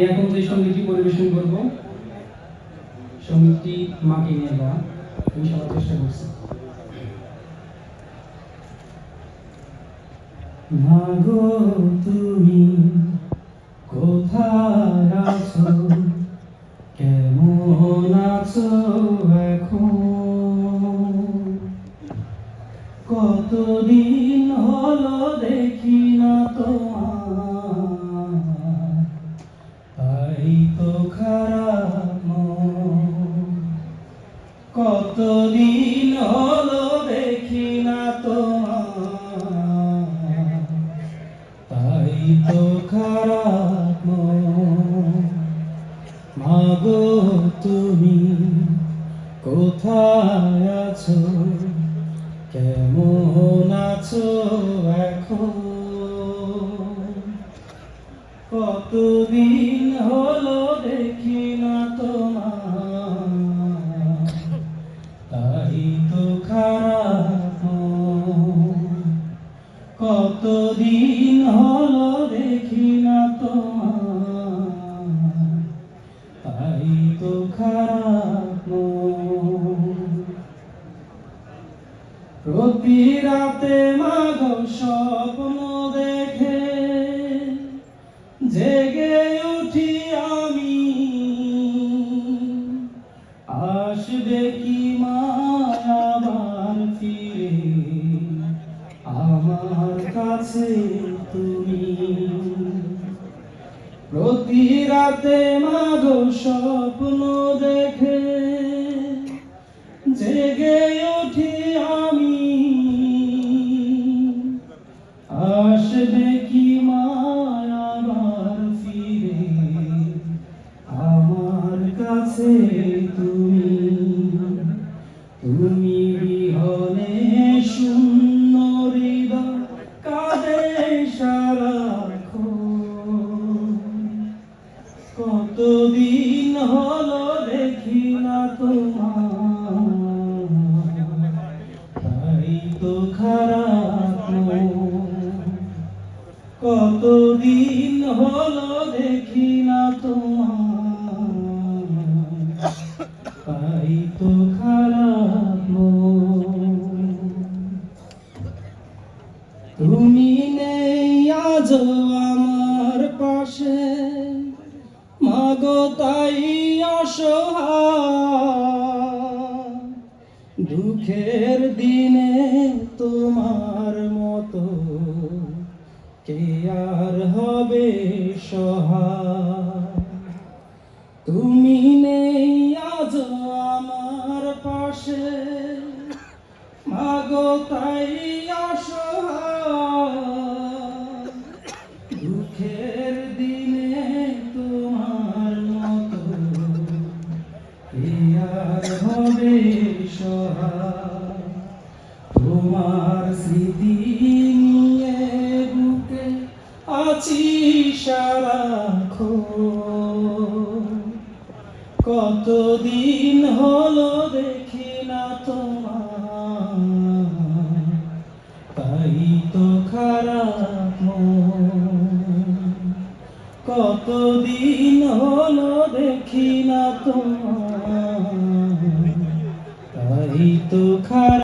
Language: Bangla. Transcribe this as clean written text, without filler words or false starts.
এখন যে সঙ্গীতটি পরিবেশন করব সঙ্গীতটি মাকে নিয়ে গাওয়া আমি সবার চেষ্টা করছি। মাগো তুমি কোথায় আছো, কেমন আছো এখন? কতদিন হলো দেখি না তোমার, তাই তো খারাপ মন। কতদিন হলো দেখি না তোমার, তাই তো খারাপ মন। মাগো তুমি কোথায় আছো, কেমন আছো এখন? কতদিন হলো দেখি না তোমার, তাই তো খারাপ মন। কতদিন হলো দেখি না তোমার, তাই তো খারাপ মন। প্রতি রাতে মাগো স্বপ্ন দেখে জেগে উঠি আমি, আসবে কি মা আবার ফিরে আমার কাছে তুমি। প্রতি রাতে মাগো স্বপ্ন দেখে জেগে উঠি আমি, আসবে কি মা আবার ফিরে আমার কাছে তুমি। তুমি বিহনে শূন্য হৃদয় কাঁদে সারাক্ষণ। কতদিন হলো দেখি না তোমার, তাই তো খারাপ মন। কতদিন হলো দেখি না তোমার, তাই তো খারাপ মন। তুমি নেই আজ আমার পাশে মাগো তাই অসহায়। দুঃখের দিনে তোমার মতো কে আর হবে সহায়? তুমি নেই আজ আমার পাশে মাগো তাই অসহায়। দুঃখের দিনে তোমার মতো কে আর হবে সহায়? তোমার স্মৃতি নিয়ে বুকে আছি সারাক্ষণ। কতদিন হলো দেখি না তোমার, তাই তো খারাপ মন। কতদিন হলো দেখি না তোমার, তাই তো খারাপ।